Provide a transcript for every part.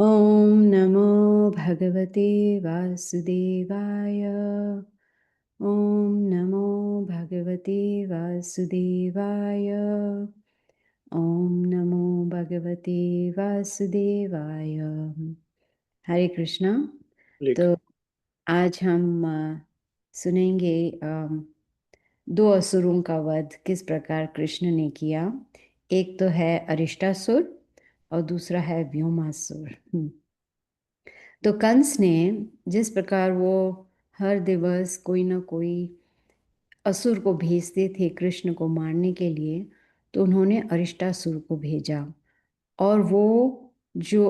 ॐ नमो भगवते वासुदेवाय। ॐ नमो भगवते वासुदेवाय। ॐ नमो भगवते वासुदेवाय। हरे कृष्णा। लिख। तो आज हम सुनेंगे दो असुरों का वध किस प्रकार कृष्ण ने किया। एक तो है अरिष्टासुर और दूसरा है व्योमासुर। तो कंस ने जिस प्रकार वो हर दिवस कोई ना कोई असुर को भेजते थे कृष्ण को मारने के लिए, तो उन्होंने अरिष्टासुर को भेजा। और वो जो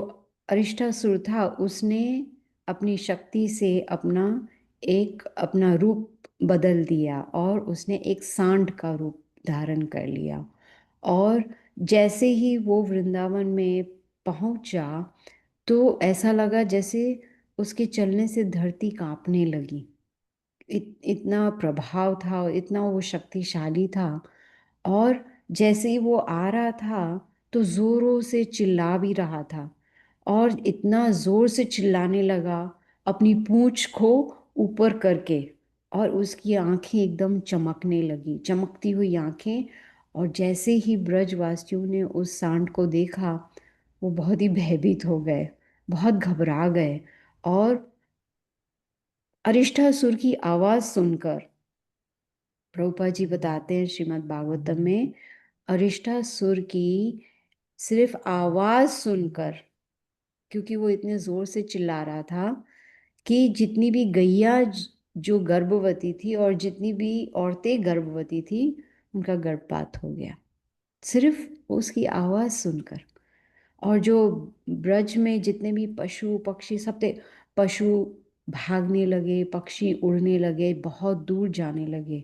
अरिष्टासुर था उसने अपनी शक्ति से अपना रूप बदल दिया और उसने एक सांड का रूप धारण कर लिया। और जैसे ही वो वृंदावन में पहुंचा तो ऐसा लगा जैसे उसके चलने से धरती कांपने लगी। इतना प्रभाव था, इतना वो शक्तिशाली था। और जैसे ही वो आ रहा था तो जोरों से चिल्ला भी रहा था। और इतना जोर से चिल्लाने लगा अपनी पूंछ को ऊपर करके। और उसकी आंखें एकदम चमकने लगी, चमकती हुई आंखें। और जैसे ही ब्रजवासियों ने उस सांड को देखा वो बहुत ही भयभीत हो गए, बहुत घबरा गए। और अरिष्टासुर की आवाज सुनकर, प्रभुपाद जी बताते हैं श्रीमद् भागवतम में, अरिष्टासुर की सिर्फ आवाज सुनकर, क्योंकि वो इतने जोर से चिल्ला रहा था कि जितनी भी गैया जो गर्भवती थी और जितनी भी औरतें गर्भवती थी उनका गर्भपात हो गया, सिर्फ उसकी आवाज सुनकर। और जो ब्रज में जितने भी पशु पक्षी सब थे, पशु भागने लगे, पक्षी उड़ने लगे, बहुत दूर जाने लगे।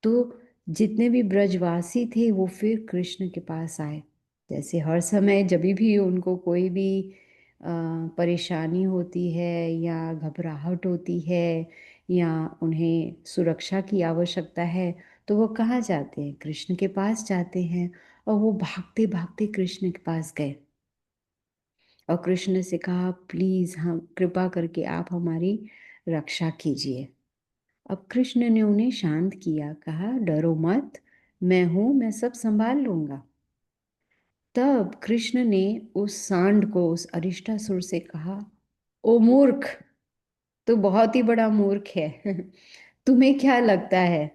तो जितने भी ब्रजवासी थे वो फिर कृष्ण के पास आए। जैसे हर समय जब भी उनको कोई भी परेशानी होती है या घबराहट होती है या उन्हें सुरक्षा की आवश्यकता है, तो वो कहाँ जाते हैं? कृष्ण के पास जाते हैं। और वो भागते भागते कृष्ण के पास गए और कृष्ण से कहा, प्लीज हम कृपा करके आप हमारी रक्षा कीजिए। अब कृष्ण ने उन्हें शांत किया, कहा डरो मत, मैं हूं, मैं सब संभाल लूंगा। तब कृष्ण ने उस सांड को, उस अरिष्टासुर से कहा, ओ मूर्ख, तू बहुत ही बड़ा मूर्ख है। तुम्हें क्या लगता है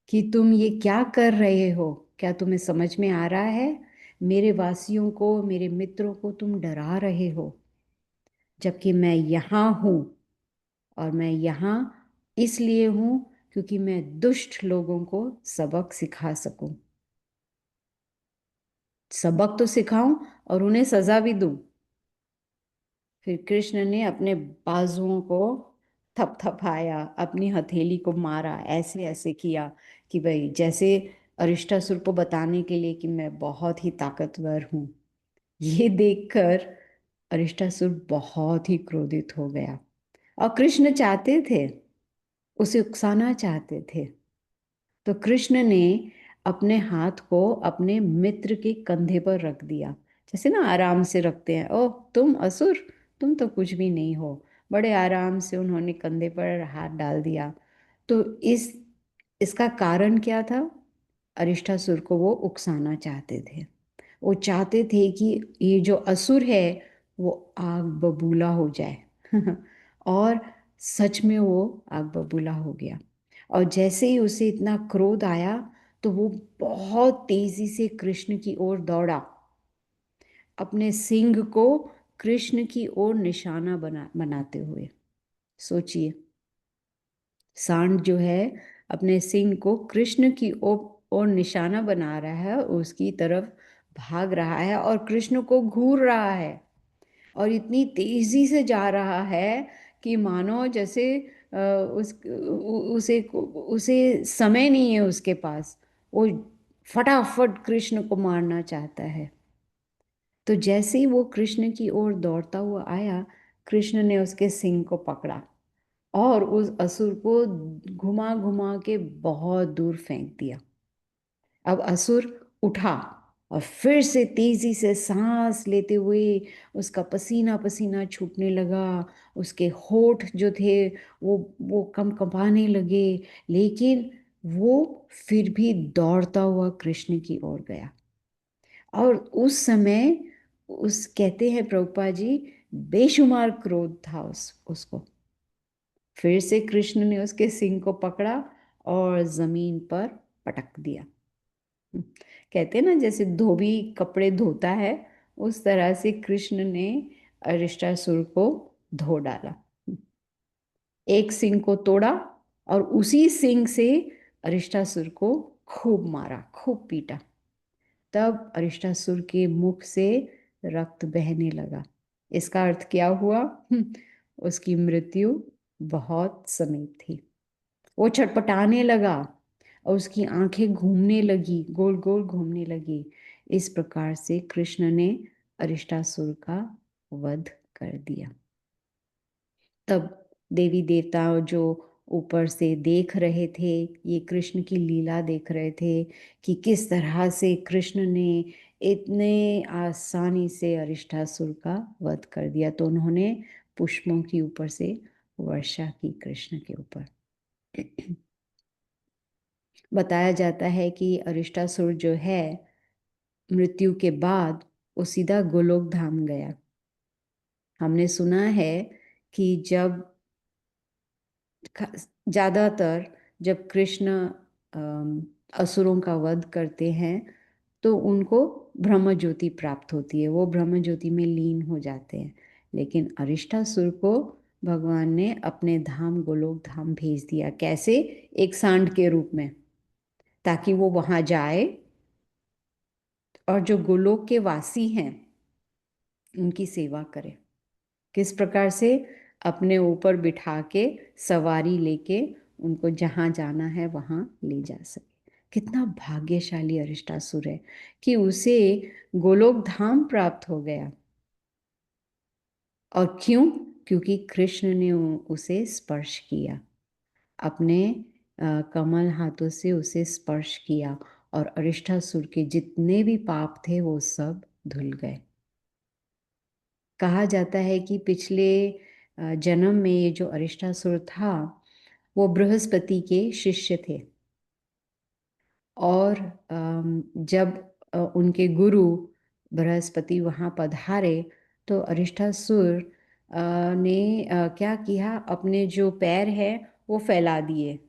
कि तुम ये क्या कर रहे हो? क्या तुम्हें समझ में आ रहा है? मेरे वासियों को, मेरे मित्रों को तुम डरा रहे हो, जबकि मैं यहाँ हूँ। और मैं यहाँ इसलिए हूँ क्योंकि मैं दुष्ट लोगों को सबक सिखा सकूं। सबक तो सिखाऊं और उन्हें सजा भी दूं। फिर कृष्ण ने अपने बाजुओं को थपथपाया, अपनी हथेली को मारा, ऐसे ऐसे किया कि भाई जैसे अरिष्टासुर को बताने के लिए कि मैं बहुत ही ताकतवर हूँ। ये देखकर अरिष्टासुर बहुत ही क्रोधित हो गया। और कृष्ण चाहते थे, उसे उकसाना चाहते थे। तो कृष्ण ने अपने हाथ को अपने मित्र के कंधे पर रख दिया, जैसे ना आराम से रखते हैं। ओह तुम असुर, तुम तो कुछ भी नहीं हो। बड़े आराम से उन्होंने कंधे पर हाथ डाल दिया। तो इसका कारण क्या था? अरिष्टासुर को वो उकसाना चाहते थे। वो चाहते थे कि ये जो असुर है वो आग बबूला हो जाए। और सच में वो आग बबूला हो गया। और जैसे ही उसे इतना क्रोध आया तो वो बहुत तेजी से कृष्ण की ओर दौड़ा, अपने सिंह को कृष्ण की ओर निशाना बनाते हुए। सोचिए, सांड जो है अपने सिंह को कृष्ण की ओर निशाना बना रहा है, उसकी तरफ भाग रहा है और कृष्ण को घूर रहा है। और इतनी तेजी से जा रहा है कि मानो जैसे उसे उसे समय नहीं है उसके पास। वो फटाफट कृष्ण को मारना चाहता है। तो जैसे ही वो कृष्ण की ओर दौड़ता हुआ आया, कृष्ण ने उसके सिंग को पकड़ा और उस असुर को घुमा घुमा के बहुत दूर फेंक दिया। अब असुर उठा और फिर से तेजी से सांस लेते हुए उसका पसीना पसीना छूटने लगा। उसके होठ जो थे वो कंपाने लगे, लेकिन वो फिर भी दौड़ता हुआ कृष्ण की ओर गया। और उस समय उस कहते हैं प्रभुपा जी, बेशुमार क्रोध था उसको। फिर से कृष्ण ने उसके सिंग को पकड़ा और जमीन पर पटक दिया। कहते हैं ना, जैसे धोबी कपड़े धोता है, उस तरह से कृष्ण ने अरिष्टासुर को धो डाला। एक सिंग को तोड़ा और उसी सिंग से अरिष्टासुर को खूब मारा, खूब पीटा। तब अरिष्टासुर के मुख से रक्त बहने लगा। इसका अर्थ क्या हुआ? उसकी मृत्यु बहुत समीप थी। वो छटपटाने लगा और उसकी आंखें घूमने लगी, गोल गोल घूमने लगी। इस प्रकार से कृष्ण ने अरिष्टासुर का वध कर दिया। तब देवी देवता जो ऊपर से देख रहे थे, ये कृष्ण की लीला देख रहे थे कि किस तरह से कृष्ण ने इतने आसानी से अरिष्टासुर का वध कर दिया, तो उन्होंने पुष्पों के ऊपर से वर्षा की कृष्ण के ऊपर। बताया जाता है कि अरिष्टासुर जो है, मृत्यु के बाद वो सीधा गोलोक धाम गया। हमने सुना है कि जब ज़्यादातर जब कृष्ण असुरों का वध करते हैं तो उनको ब्रह्म ज्योति प्राप्त होती है, वो ब्रह्म ज्योति में लीन हो जाते हैं। लेकिन अरिष्टासुर को भगवान ने अपने धाम गोलोक धाम भेज दिया। कैसे? एक सांड के रूप में, ताकि वो वहाँ जाए और जो गोलोक के वासी हैं उनकी सेवा करे। किस प्रकार से? अपने ऊपर बिठा के सवारी लेके उनको जहाँ जाना है वहाँ ले जा सके। कितना भाग्यशाली अरिष्टासुर है कि उसे गोलोक धाम प्राप्त हो गया। और क्यों? क्योंकि कृष्ण ने उसे स्पर्श किया, अपने कमल हाथों से उसे स्पर्श किया, और अरिष्टासुर के जितने भी पाप थे वो सब धुल गए। कहा जाता है कि पिछले जन्म में ये जो अरिष्टासुर था वो बृहस्पति के शिष्य थे। और जब उनके गुरु बृहस्पति वहाँ पधारे तो अरिष्टासुर ने क्या किया, अपने जो पैर है वो फैला दिए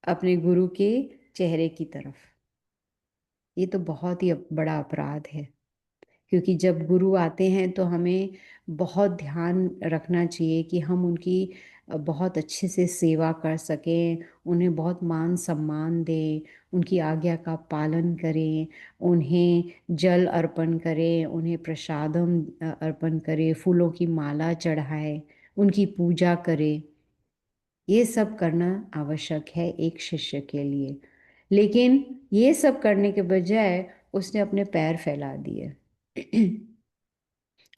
अपने गुरु के चेहरे की तरफ। ये तो बहुत ही बड़ा अपराध है, क्योंकि जब गुरु आते हैं तो हमें बहुत ध्यान रखना चाहिए कि हम उनकी बहुत अच्छे से सेवा कर सकें, उन्हें बहुत मान सम्मान दें, उनकी आज्ञा का पालन करें, उन्हें जल अर्पण करें, उन्हें प्रसादम अर्पण करें, फूलों की माला चढ़ाएं, उनकी पूजा करें। ये सब करना आवश्यक है एक शिष्य के लिए। लेकिन ये सब करने के बजाय उसने अपने पैर फैला दिए।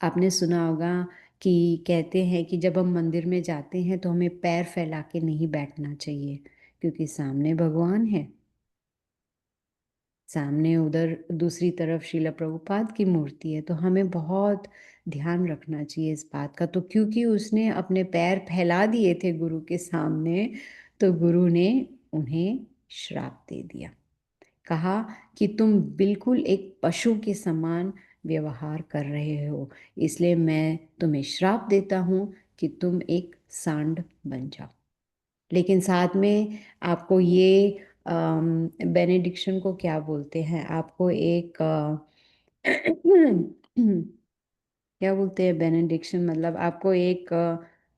आपने सुना होगा कि कहते हैं कि जब हम मंदिर में जाते हैं तो हमें पैर फैला के नहीं बैठना चाहिए, क्योंकि सामने भगवान है, सामने उधर दूसरी तरफ श्रील प्रभुपाद की मूर्ति है। तो हमें बहुत ध्यान रखना चाहिए इस बात का। तो क्योंकि उसने अपने पैर फैला दिए थे गुरु के सामने, तो गुरु ने उन्हें श्राप दे दिया। कहा कि तुम बिल्कुल एक पशु के समान व्यवहार कर रहे हो, इसलिए मैं तुम्हें श्राप देता हूँ कि तुम एक सांड बन जाओ। लेकिन साथ में आपको ये बेनेडिक्शन को क्या बोलते हैं, आपको एक क्या बोलते हैं बेनेडिक्शन, मतलब आपको एक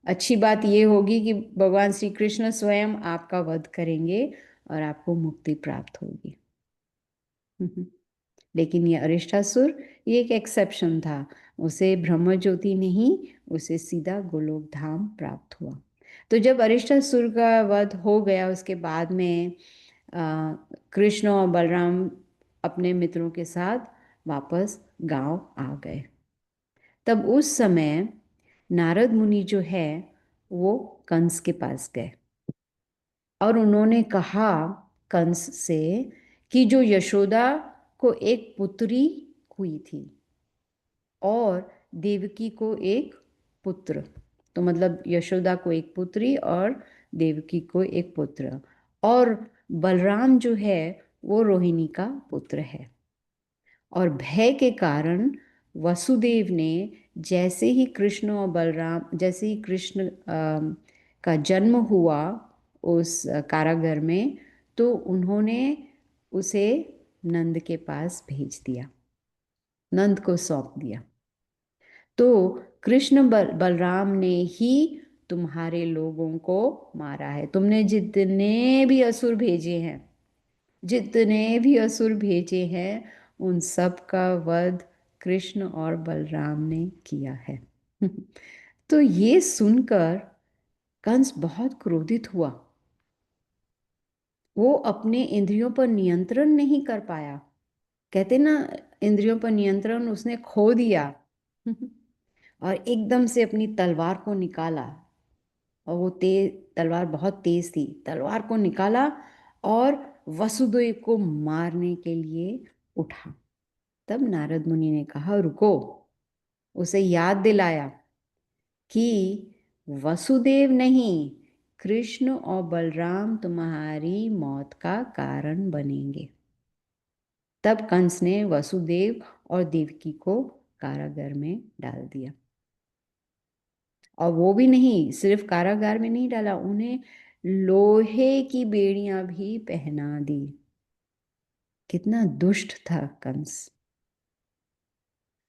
अच्छी बात ये होगी कि भगवान श्री कृष्ण स्वयं आपका वध करेंगे और आपको मुक्ति प्राप्त होगी। लेकिन ये अरिष्टासुर, ये एक एक्सेप्शन था। उसे ब्रह्म ज्योति नहीं, उसे सीधा गोलोक धाम प्राप्त हुआ। तो जब अरिष्टासुर का वध हो गया, उसके बाद में कृष्ण और बलराम अपने मित्रों के साथ वापस गांव आ गए। तब उस समय नारद मुनि जो है वो कंस के पास गए और उन्होंने कहा कंस से कि जो यशोदा को एक पुत्री हुई थी और देवकी को एक पुत्र। तो मतलब यशोदा को एक पुत्री और देवकी को एक पुत्र। और बलराम जो है वो रोहिणी का पुत्र है। और भय के कारण वसुदेव ने जैसे ही कृष्ण और बलराम, जैसे ही कृष्ण का जन्म हुआ उस कारागार में, तो उन्होंने उसे नंद के पास भेज दिया, नंद को सौंप दिया। तो कृष्ण बलराम ने ही तुम्हारे लोगों को मारा है। तुमने जितने भी असुर भेजे हैं, जितने भी असुर भेजे हैं, उन सब का वध कृष्ण और बलराम ने किया है। तो ये सुनकर कंस बहुत क्रोधित हुआ। वो अपने इंद्रियों पर नियंत्रण नहीं कर पाया। कहते ना, इंद्रियों पर नियंत्रण उसने खो दिया। और एकदम से अपनी तलवार को निकाला। और वो तलवार बहुत तेज थी। तलवार को निकाला और वसुदेव को मारने के लिए उठा। तब नारद मुनि ने कहा, रुको। उसे याद दिलाया कि वसुदेव नहीं, कृष्ण और बलराम तुम्हारी मौत का कारण बनेंगे। तब कंस ने वसुदेव और देवकी को कारागार में डाल दिया। और वो भी नहीं, सिर्फ कारागार में नहीं डाला, उन्हें लोहे की बेड़ियां भी पहना दी। कितना दुष्ट था कंस।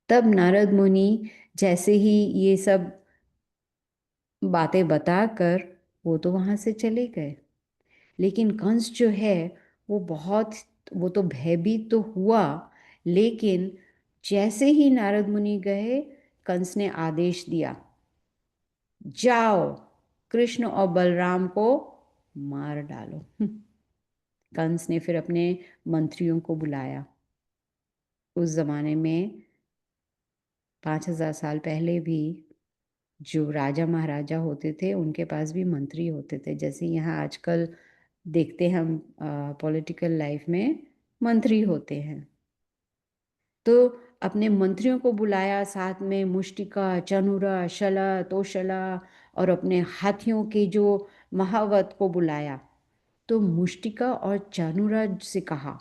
तब नारद मुनि जैसे ही ये सब बातें बताकर वो तो वहां से चले गए। लेकिन कंस जो है वो बहुत, वो तो भयभीत तो हुआ। लेकिन जैसे ही नारद मुनि गए, कंस ने आदेश दिया, जाओ कृष्ण और बलराम को मार डालो। कंस ने फिर अपने मंत्रियों को बुलाया। उस जमाने में 5,000 साल पहले भी जो राजा महाराजा होते थे उनके पास भी मंत्री होते थे। जैसे यहाँ आजकल देखते हैं हम पॉलिटिकल लाइफ में मंत्री होते हैं। तो अपने मंत्रियों को बुलाया, साथ में मुष्टिका, चनुरा, शला, तोशला और अपने हाथियों के जो महावत को बुलाया। तो मुष्टिका और चानुरा से कहा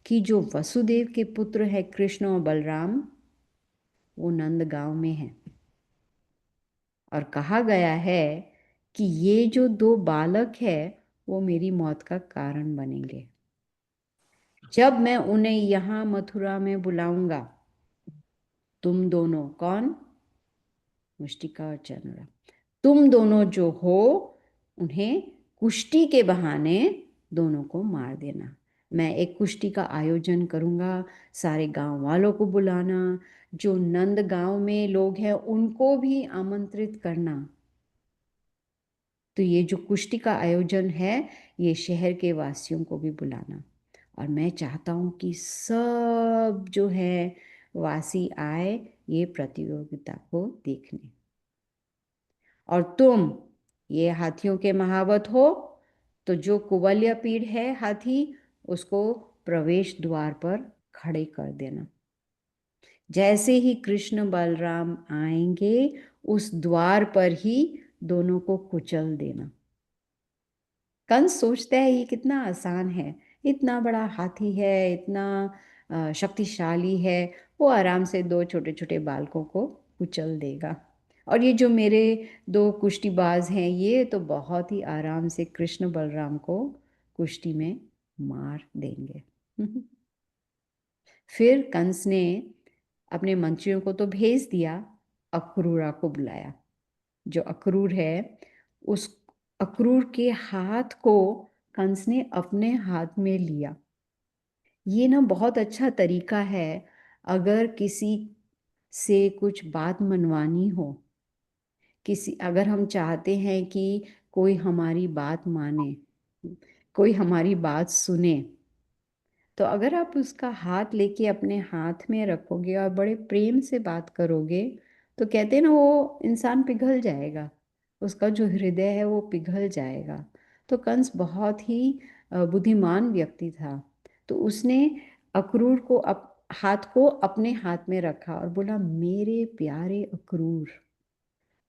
कि जो वसुदेव के पुत्र है कृष्ण और बलराम, वो नंद गांव में है। और कहा गया है कि ये जो दो बालक है वो मेरी मौत का कारण बनेंगे। जब मैं उन्हें यहाँ मथुरा में बुलाऊंगा, तुम दोनों, कौन? मुष्टिका और चानुरा, तुम दोनों जो हो उन्हें कुश्ती के बहाने दोनों को मार देना। मैं एक कुश्ती का आयोजन करूंगा, सारे गांव वालों को बुलाना, जो नंद गांव में लोग हैं उनको भी आमंत्रित करना। तो ये जो कुश्ती का आयोजन है, ये शहर के वासियों को भी बुलाना। और मैं चाहता हूँ कि सब जो है वासी आए ये प्रतियोगिता को देखने। और तुम ये हाथियों के महावत हो, तो जो कुवलया पीढ़ है हाथी, उसको प्रवेश द्वार पर खड़े कर देना। जैसे ही कृष्ण बलराम आएंगे, उस द्वार पर ही दोनों को कुचल देना। कंस सोचता है ये कितना आसान है, इतना बड़ा हाथी है, इतना शक्तिशाली है, वो आराम से दो छोटे छोटे बालकों को कुचल देगा। और ये जो मेरे दो कुश्तीबाज हैं, ये तो बहुत ही आराम से कृष्ण बलराम को कुश्ती में मार देंगे। फिर कंस ने अपने मंत्रियों को तो भेज दिया, अक्रूरा को बुलाया। जो अक्रूर है, उस अक्रूर के हाथ को कंस ने अपने हाथ में लिया। ये ना बहुत अच्छा तरीका है, अगर किसी से कुछ बात मनवानी हो, किसी, अगर हम चाहते हैं कि कोई हमारी बात माने, कोई हमारी बात सुने, तो अगर आप उसका हाथ लेके अपने हाथ में रखोगे और बड़े प्रेम से बात करोगे, तो कहते हैं ना, वो इंसान पिघल जाएगा, उसका जो हृदय है वो पिघल जाएगा। तो कंस बहुत ही बुद्धिमान व्यक्ति था। तो उसने अक्रूर को हाथ को अपने हाथ में रखा और बोला, मेरे प्यारे अक्रूर,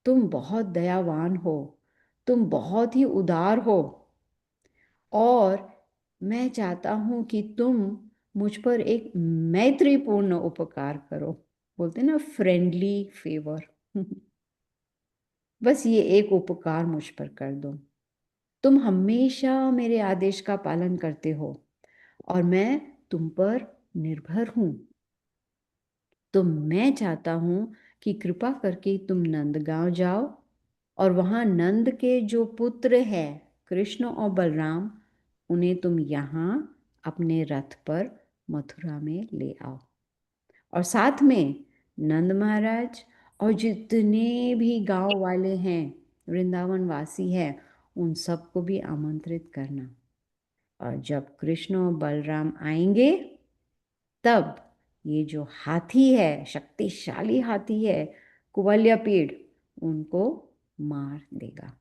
तुम बहुत दयावान हो, तुम बहुत ही उदार हो, और मैं चाहता हूं कि तुम मुझ पर एक मैत्रीपूर्ण उपकार करो। बोलते ना, फ्रेंडली फेवर। बस ये एक उपकार मुझ पर कर दो। तुम हमेशा मेरे आदेश का पालन करते हो और मैं तुम पर निर्भर हूं। तो मैं चाहता हूं कि कृपा करके तुम नंदगांव जाओ और वहां नंद के जो पुत्र हैं, कृष्ण और बलराम, उन्हें तुम यहाँ अपने रथ पर मथुरा में ले आओ। और साथ में नंद महाराज और जितने भी गांव वाले हैं, वृंदावन वासी हैं, उन सबको भी आमंत्रित करना। और जब कृष्ण और बलराम आएंगे, तब ये जो हाथी है, शक्तिशाली हाथी है, कुवलयापीड़, उनको मार देगा।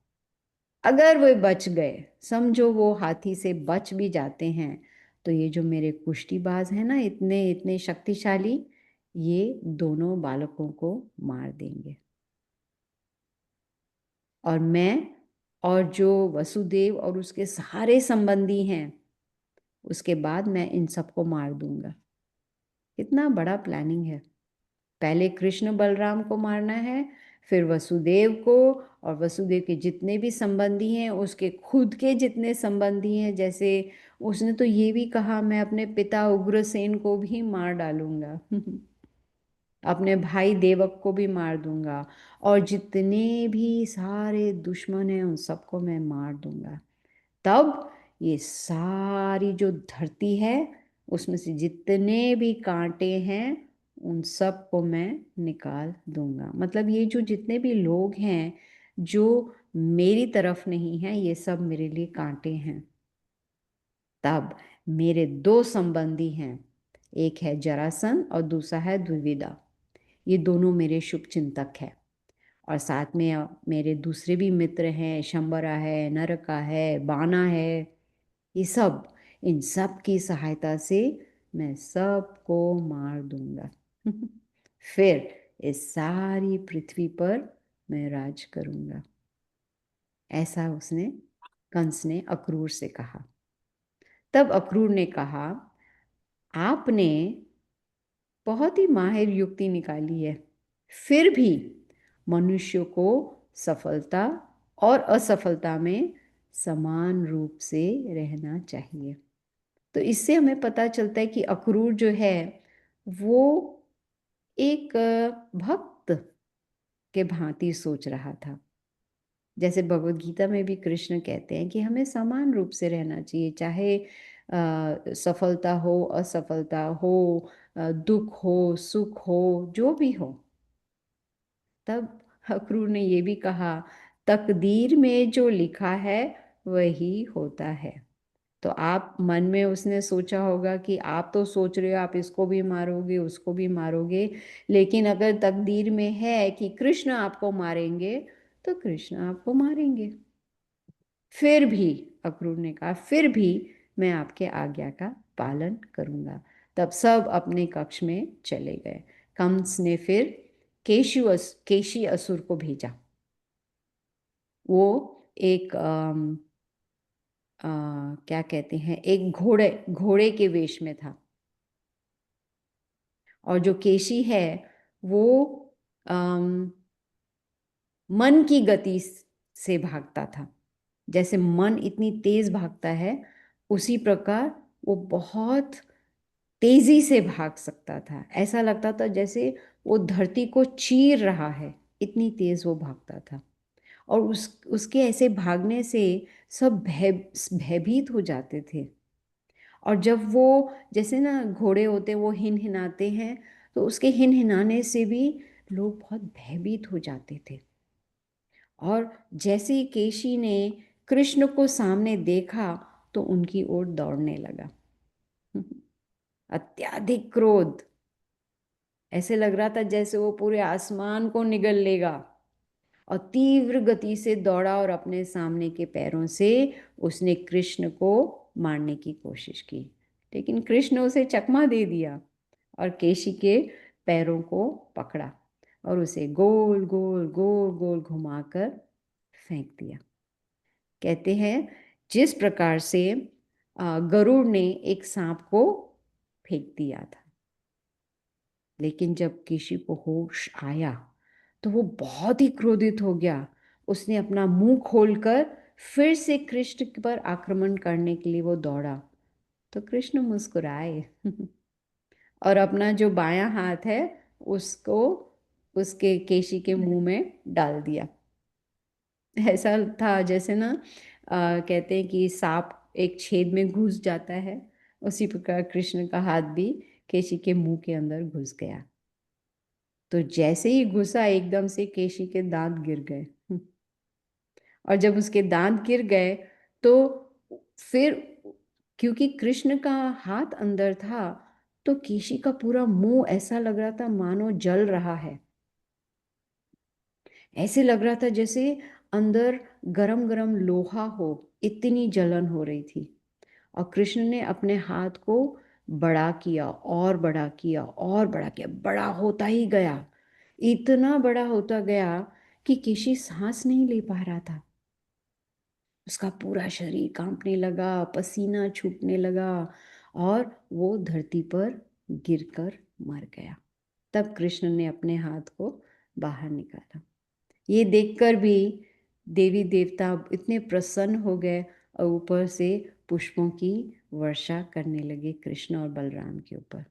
अगर वे बच गए, समझो वो हाथी से बच भी जाते हैं, तो ये जो मेरे कुश्तीबाज हैं ना, इतने इतने शक्तिशाली, ये दोनों बालकों को मार देंगे। और मैं और जो वसुदेव और उसके सारे संबंधी हैं, उसके बाद मैं इन सबको मार दूंगा। कितना बड़ा प्लानिंग है। पहले कृष्ण बलराम को मारना है, फिर वसुदेव को, और वसुदेव के जितने भी संबंधी हैं, उसके खुद के जितने संबंधी हैं। जैसे उसने तो ये भी कहा, मैं अपने पिता उग्रसेन को भी मार डालूंगा। अपने भाई देवक को भी मार दूंगा, और जितने भी सारे दुश्मन हैं उन सबको मैं मार दूंगा। तब ये सारी जो धरती है, उसमें से जितने भी कांटे हैं, उन सब को मैं निकाल दूंगा। मतलब ये जो जितने भी लोग हैं जो मेरी तरफ नहीं हैं, ये सब मेरे लिए कांटे हैं। तब मेरे दो संबंधी हैं, एक है जरासन और दूसरा है द्विविदा। ये दोनों मेरे शुभ चिंतक हैं। और साथ में मेरे दूसरे भी मित्र हैं, शंबरा है, नरका है, बाना है। ये सब, इन सब की सहायता से मैं सबको मार दूंगा। फिर इस सारी पृथ्वी पर मैं राज करूंगा। ऐसा उसने, कंस ने अक्रूर से कहा। तब अक्रूर ने कहा, आपने बहुत ही माहिर युक्ति निकाली है, फिर भी मनुष्य को सफलता और असफलता में समान रूप से रहना चाहिए। तो इससे हमें पता चलता है कि अक्रूर जो है, वो एक भक्त के भांति सोच रहा था। जैसे भगवत गीता में भी कृष्ण कहते हैं कि हमें समान रूप से रहना चाहिए, चाहे सफलता हो, असफलता हो, दुख हो, सुख हो, जो भी हो। तब अक्रूर ने ये भी कहा, तकदीर में जो लिखा है वही होता है। तो आप मन में उसने सोचा होगा कि आप तो सोच रहे हो आप इसको भी मारोगे, उसको भी मारोगे, लेकिन अगर तकदीर में है कि कृष्ण आपको मारेंगे, तो कृष्ण आपको मारेंगे। फिर भी, अक्रूर ने कहा, फिर भी मैं आपके आज्ञा का पालन करूंगा। तब सब अपने कक्ष में चले गए। कंस ने फिर केशी असुर को भेजा। वो एक क्या कहते हैं, एक घोड़े घोड़े के वेश में था। और जो केशी है, वो अम, मन की गति से भागता था। जैसे मन इतनी तेज भागता है, उसी प्रकार वो बहुत तेजी से भाग सकता था। ऐसा लगता था जैसे वो धरती को चीर रहा है, इतनी तेज वो भागता था। और उसके ऐसे भागने से सब भयभीत हो जाते थे। और जब वो, जैसे ना घोड़े होते, वो हिन हिनाते हैं, तो उसके हिन हिनाने से भी लोग बहुत भयभीत हो जाते थे। और जैसे ही केशी ने कृष्ण को सामने देखा, तो उनकी ओर दौड़ने लगा। अत्याधिक क्रोध, ऐसे लग रहा था जैसे वो पूरे आसमान को निगल लेगा। और तीव्र गति से दौड़ा और अपने सामने के पैरों से उसने कृष्ण को मारने की कोशिश की। लेकिन कृष्ण उसे चकमा दे दिया और केशी के पैरों को पकड़ा और उसे गोल गोल गोल गोल घुमाकर फेंक दिया। कहते हैं जिस प्रकार से गरुड़ ने एक सांप को फेंक दिया था। लेकिन जब केशी को होश आया तो वो बहुत ही क्रोधित हो गया। उसने अपना मुंह खोलकर फिर से कृष्ण पर आक्रमण करने के लिए वो दौड़ा। तो कृष्ण मुस्कुराए और अपना जो बायां हाथ है उसको उसके केशी के मुंह में डाल दिया। ऐसा था जैसे ना कहते हैं कि सांप एक छेद में घुस जाता है, उसी प्रकार कृष्ण का हाथ भी केशी के मुंह के अंदर घुस गया। तो जैसे ही घुसा एकदम से केशी के दांत गिर गए। और जब उसके दांत गिर गए तो फिर क्योंकि कृष्ण का हाथ अंदर था तो केशी का पूरा मुंह ऐसा लग रहा था मानो जल रहा है। ऐसे लग रहा था जैसे अंदर गरम गरम लोहा हो, इतनी जलन हो रही थी। और कृष्ण ने अपने हाथ को बड़ा किया और बड़ा किया और बड़ा किया, बड़ा होता ही गया, इतना बड़ा होता गया कि केशी सांस नहीं ले पा रहा था। उसका पूरा शरीर कांपने लगा, पसीना छूटने लगा और वो धरती पर गिरकर मर गया। तब कृष्ण ने अपने हाथ को बाहर निकाला। ये देखकर भी देवी देवता इतने प्रसन्न हो गए और ऊपर से पुष्पों की वर्षा करने लगे कृष्ण और बलराम के ऊपर।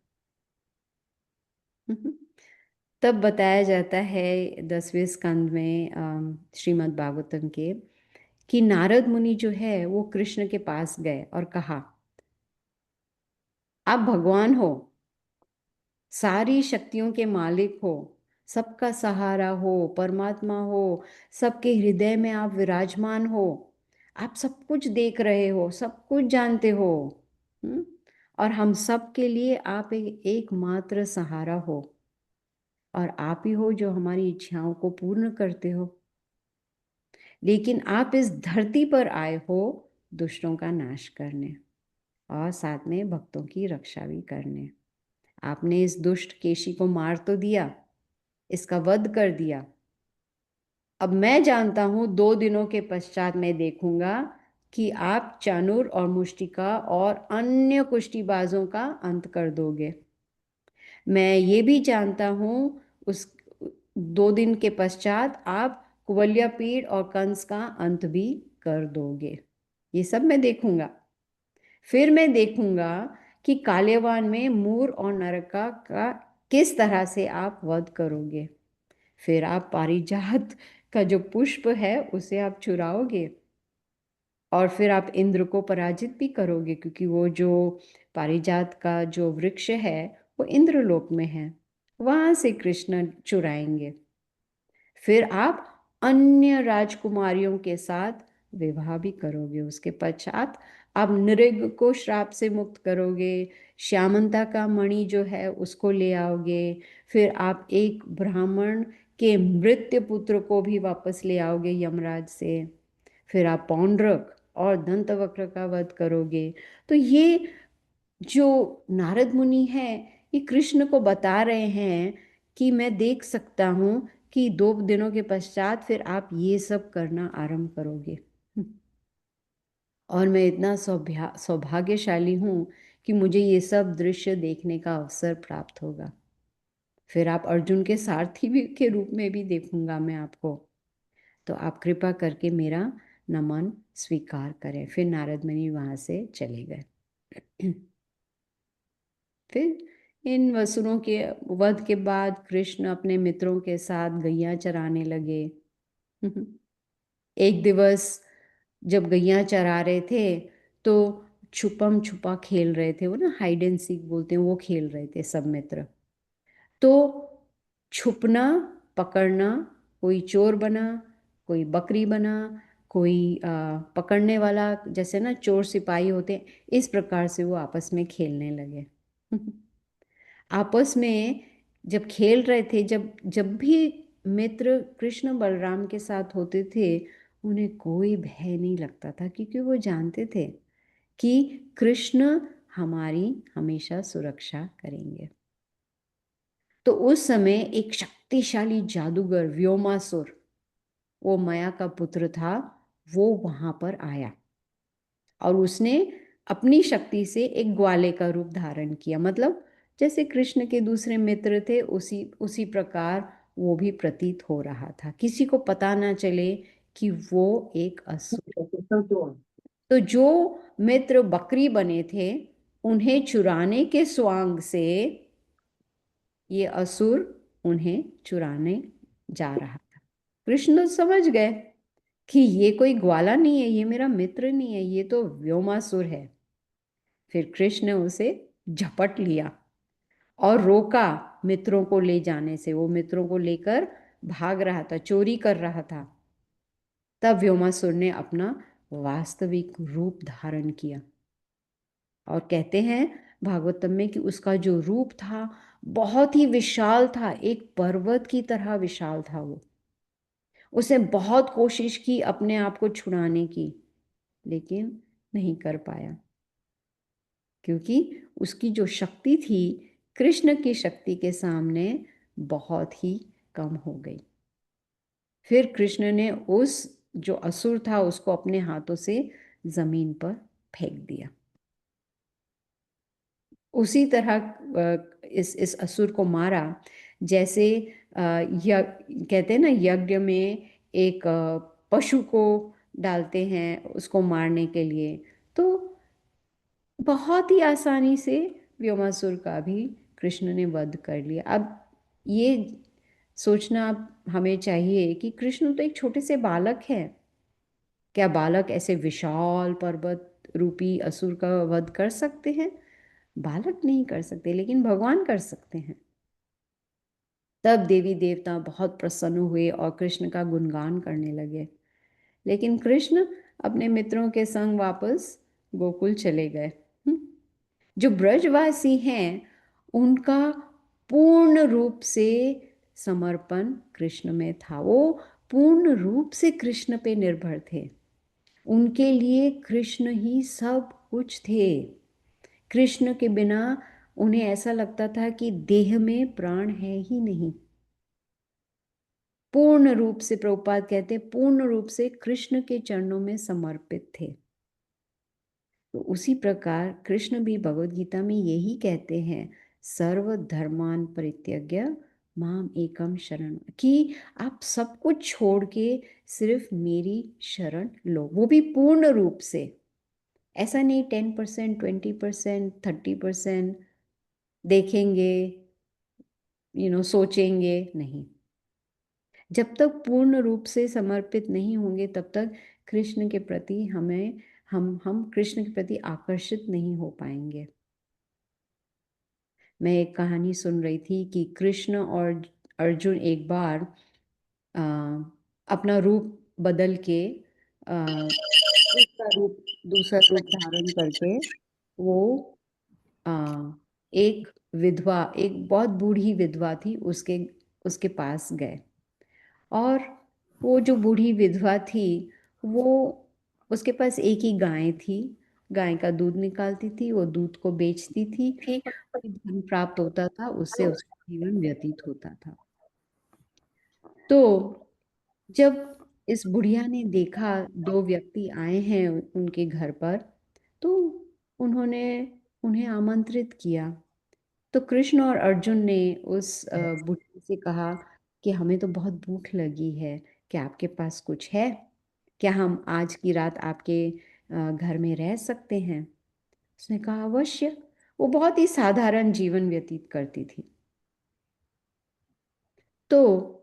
तब बताया जाता है 10वें स्कंद में श्रीमद् भागवतम के कि नारद मुनि जो है वो कृष्ण के पास गए और कहा, आप भगवान हो, सारी शक्तियों के मालिक हो, सबका सहारा हो, परमात्मा हो, सबके हृदय में आप विराजमान हो, आप सब कुछ देख रहे हो, सब कुछ जानते हो। हम्म? और हम सब के लिए आप एकमात्र सहारा हो और आप ही हो जो हमारी इच्छाओं को पूर्ण करते हो। लेकिन आप इस धरती पर आए हो दुष्टों का नाश करने और साथ में भक्तों की रक्षा भी करने। आपने इस दुष्ट केशी को मार तो दिया, इसका वध कर दिया। अब मैं जानता हूं 2 दिनों के पश्चात मैं देखूंगा कि आप चाणूर और मुष्टिका और अन्य कुश्तीबाजों का अंत कर दोगे। मैं ये भी जानता हूं उस 2 दिन के पश्चात आप कुवलया पीड़ और कंस का अंत भी कर दोगे। ये सब मैं देखूंगा। फिर मैं देखूंगा कि काल्यवान में मूर और नरका का किस तरह से आप वध करोगे। फिर आप पारिजात का जो पुष्प है उसे आप चुराओगे और फिर आप इंद्र को पराजित भी करोगे, क्योंकि वो जो पारिजात का जो वृक्ष है वो इंद्रलोक में है, वहां से कृष्ण चुराएंगे। फिर आप अन्य राजकुमारियों के साथ विवाह भी करोगे। उसके पश्चात आप नृग को श्राप से मुक्त करोगे, श्यामंता का मणि जो है उसको ले आओगे। फिर आप एक ब्राह्मण के मृत्य पुत्र को भी वापस ले आओगे यमराज से। फिर आप पौंड्रक और दंतवक्र का वध करोगे। तो ये जो नारद मुनि है ये कृष्ण को बता रहे हैं कि मैं देख सकता हूं कि 2 दिनों के पश्चात फिर आप ये सब करना आरंभ करोगे। और मैं इतना सौभाग्यशाली हूं कि मुझे ये सब दृश्य देखने का अवसर प्राप्त होगा। फिर आप अर्जुन के सारथी भी के रूप में भी देखूंगा मैं आपको। तो आप कृपा करके मेरा नमन स्वीकार करें। फिर नारद मुनि वहां से चले गए। फिर इन वसुरों के वध के बाद कृष्ण अपने मित्रों के साथ गैया चराने लगे। एक दिवस जब गैया चरा रहे थे तो छुपम छुपा खेल रहे थे, वो ना हाइड एंड सीक बोलते हैं, वो खेल रहे थे सब मित्र। तो छुपना, पकड़ना, कोई चोर बना, कोई बकरी बना, कोई पकड़ने वाला, जैसे ना चोर सिपाही होते हैं, इस प्रकार से वो आपस में खेलने लगे। आपस में जब खेल रहे थे, जब जब भी मित्र कृष्ण बलराम के साथ होते थे उन्हें कोई भय नहीं लगता था, क्योंकि वो जानते थे कि कृष्ण हमारी हमेशा सुरक्षा करेंगे। तो उस समय एक शक्तिशाली जादूगर व्योमासुर, वो माया का पुत्र था, वो वहां पर आया और उसने अपनी शक्ति से एक ग्वाले का रूप धारण किया। मतलब जैसे कृष्ण के दूसरे मित्र थे, उसी उसी प्रकार वो भी प्रतीत हो रहा था, किसी को पता ना चले कि वो एक असुर। तो जो मित्र बकरी बने थे, उन्हें चुराने के स्वांग से ये असुर उन्हें चुराने जा रहा था। कृष्ण तो समझ गए कि ये कोई ग्वाला नहीं है, ये मेरा मित्र नहीं है, ये तो व्योमासुर है। फिर कृष्ण ने उसे झपट लिया और रोका मित्रों को ले जाने से। वो मित्रों को लेकर भाग रहा था, चोरी कर रहा था। तब व्योमासुर ने अपना वास्तविक रूप धारण किया और कहते हैं भागवतम में कि उसका जो रूप था बहुत ही विशाल था, एक पर्वत की तरह विशाल था वो। उसने बहुत कोशिश की अपने आप को छुड़ाने की, लेकिन नहीं कर पाया, क्योंकि उसकी जो शक्ति थी कृष्ण की शक्ति के सामने बहुत ही कम हो गई। फिर कृष्ण ने उस जो असुर था उसको अपने हाथों से जमीन पर फेंक दिया। उसी तरह इस असुर को मारा जैसे कहते हैं ना, यज्ञ में एक पशु को डालते हैं उसको मारने के लिए। तो बहुत ही आसानी से व्योमासुर का भी कृष्ण ने वध कर लिया। अब ये सोचना हमें चाहिए कि कृष्ण तो एक छोटे से बालक हैं। क्या बालक ऐसे विशाल पर्वत रूपी असुर का वध कर सकते हैं? बालक नहीं कर सकते, लेकिन भगवान कर सकते हैं। तब देवी देवता बहुत प्रसन्न हुए और कृष्ण का गुणगान करने लगे। लेकिन कृष्ण अपने मित्रों के संग वापस गोकुल चले गए। जो ब्रजवासी हैं उनका पूर्ण रूप से समर्पण कृष्ण में था। वो पूर्ण रूप से कृष्ण पे निर्भर थे। उनके लिए कृष्ण ही सब कुछ थे। कृष्ण के बिना उन्हें ऐसा लगता था कि देह में प्राण है ही नहीं। पूर्ण रूप से, प्रभुपाद कहते पूर्ण रूप से कृष्ण के चरणों में समर्पित थे। तो उसी प्रकार कृष्ण भी भगवद गीता में यही कहते हैं, सर्व धर्मान परित्यज्य माम एकम शरण, कि आप सब कुछ छोड़ के सिर्फ मेरी शरण लो। वो भी पूर्ण रूप से। ऐसा नहीं 10%, 20%, 30% देखेंगे, सोचेंगे नहीं। जब तक पूर्ण रूप से समर्पित नहीं होंगे तब तक कृष्ण के प्रति हम कृष्ण के प्रति आकर्षित नहीं हो पाएंगे। मैं एक कहानी सुन रही थी कि कृष्ण और अर्जुन एक बार आ, अपना रूप बदल के दूसरा रूप धारण करके वो आ, एक विधवा, एक बहुत बूढ़ी विधवा थी, उसके उसके पास गए। और वो जो बूढ़ी विधवा थी, वो उसके पास एक ही गाय थी। गाय का दूध निकालती थी, वो दूध को बेचती थी, धन प्राप्त होता था, उससे उसका जीवन व्यतीत होता था। तो जब इस बुढ़िया ने देखा दो व्यक्ति आए हैं उनके घर पर, तो उन्होंने उन्हें आमंत्रित किया। तो कृष्ण और अर्जुन ने उस बुढ़िया से कहा कि हमें तो बहुत भूख लगी है, क्या आपके पास कुछ है? क्या हम आज की रात आपके घर में रह सकते हैं? उसने कहा अवश्य। वो बहुत ही साधारण जीवन व्यतीत करती थी। तो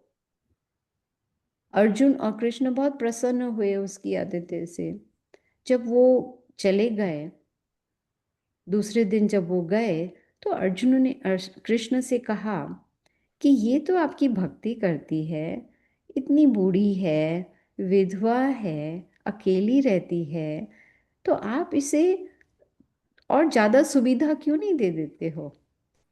अर्जुन और कृष्ण बहुत प्रसन्न हुए उसकी आतिथ्य से। जब वो चले गए, दूसरे दिन जब वो गए, तो अर्जुन ने कृष्ण से कहा कि ये तो आपकी भक्ति करती है, इतनी बूढ़ी है, विधवा है, अकेली रहती है, तो आप इसे और ज़्यादा सुविधा क्यों नहीं दे देते हो,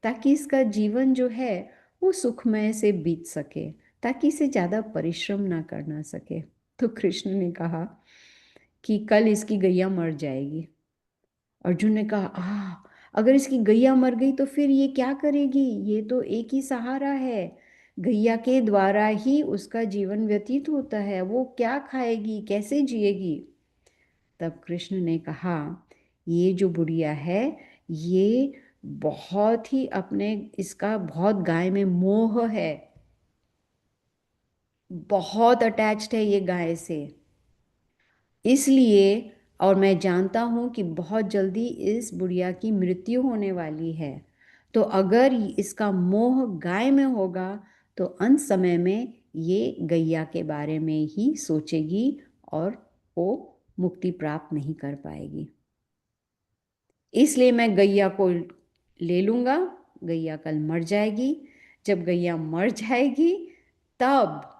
ताकि इसका जीवन जो है वो सुखमय से बीत सके, ताकि इसे ज़्यादा परिश्रम ना करना सके। तो कृष्ण ने कहा कि कल इसकी गैया मर जाएगी। अर्जुन ने कहा अगर इसकी गैया मर गई तो फिर ये क्या करेगी? ये तो एक ही सहारा है, गैया के द्वारा ही उसका जीवन व्यतीत होता है, वो क्या खाएगी, कैसे जिएगी? तब कृष्ण ने कहा, ये जो बुढ़िया है, ये बहुत ही अपने, इसका बहुत गाय में मोह है, बहुत अटैच्ड है ये गाय से, इसलिए, और मैं जानता हूँ कि बहुत जल्दी इस बुढ़िया की मृत्यु होने वाली है, तो अगर इसका मोह गाय में होगा तो अंत समय में ये गैया के बारे में ही सोचेगी और वो मुक्ति प्राप्त नहीं कर पाएगी। इसलिए मैं गैया को ले लूँगा, गैया कल मर जाएगी, जब गैया मर जाएगी तब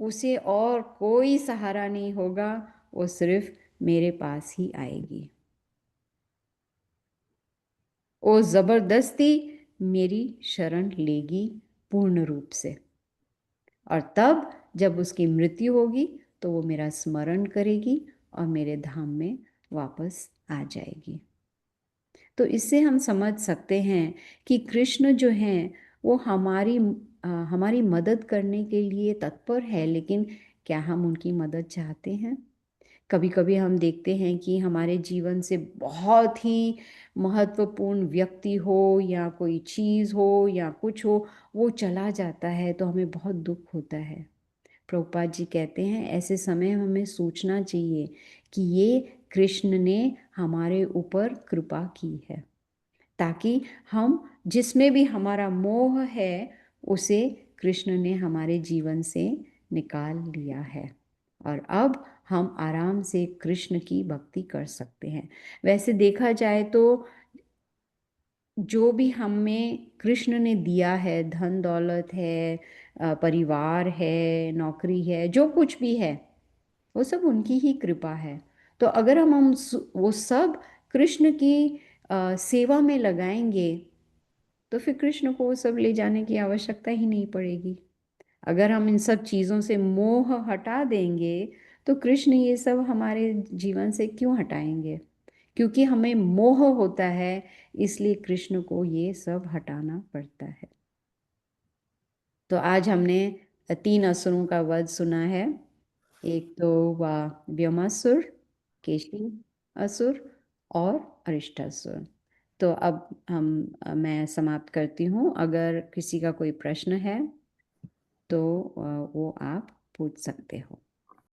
उसे और कोई सहारा नहीं होगा, वो सिर्फ मेरे पास ही आएगी, वो जबरदस्ती मेरी शरण लेगी पूर्ण रूप से, और तब जब उसकी मृत्यु होगी तो वो मेरा स्मरण करेगी और मेरे धाम में वापस आ जाएगी। तो इससे हम समझ सकते हैं कि कृष्ण जो हैं वो हमारी मदद करने के लिए तत्पर है, लेकिन क्या हम उनकी मदद चाहते हैं? कभी कभी हम देखते हैं कि हमारे जीवन से बहुत ही महत्वपूर्ण व्यक्ति हो या कोई चीज़ हो या कुछ हो, वो चला जाता है तो हमें बहुत दुख होता है। प्रभुपाद जी कहते हैं ऐसे समय हमें सोचना चाहिए कि ये कृष्ण ने हमारे ऊपर कृपा की है, ताकि हम जिसमें भी हमारा मोह है उसे कृष्ण ने हमारे जीवन से निकाल लिया है, और अब हम आराम से कृष्ण की भक्ति कर सकते हैं। वैसे देखा जाए तो जो भी हमें कृष्ण ने दिया है, धन दौलत है, परिवार है, नौकरी है, जो कुछ भी है, वो सब उनकी ही कृपा है। तो अगर वो सब कृष्ण की सेवा में लगाएंगे तो फिर कृष्ण को वो सब ले जाने की आवश्यकता ही नहीं पड़ेगी। अगर हम इन सब चीज़ों से मोह हटा देंगे तो कृष्ण ये सब हमारे जीवन से क्यों हटाएंगे? क्योंकि हमें मोह होता है, इसलिए कृष्ण को ये सब हटाना पड़ता है। तो आज हमने 3 असुरों का वध सुना है। एक तो हुआ व्योमासुर, केशी असुर और अरिष्टासुर। तो अब मैं समाप्त करती हूँ। अगर किसी का कोई प्रश्न है तो वो आप पूछ सकते हो।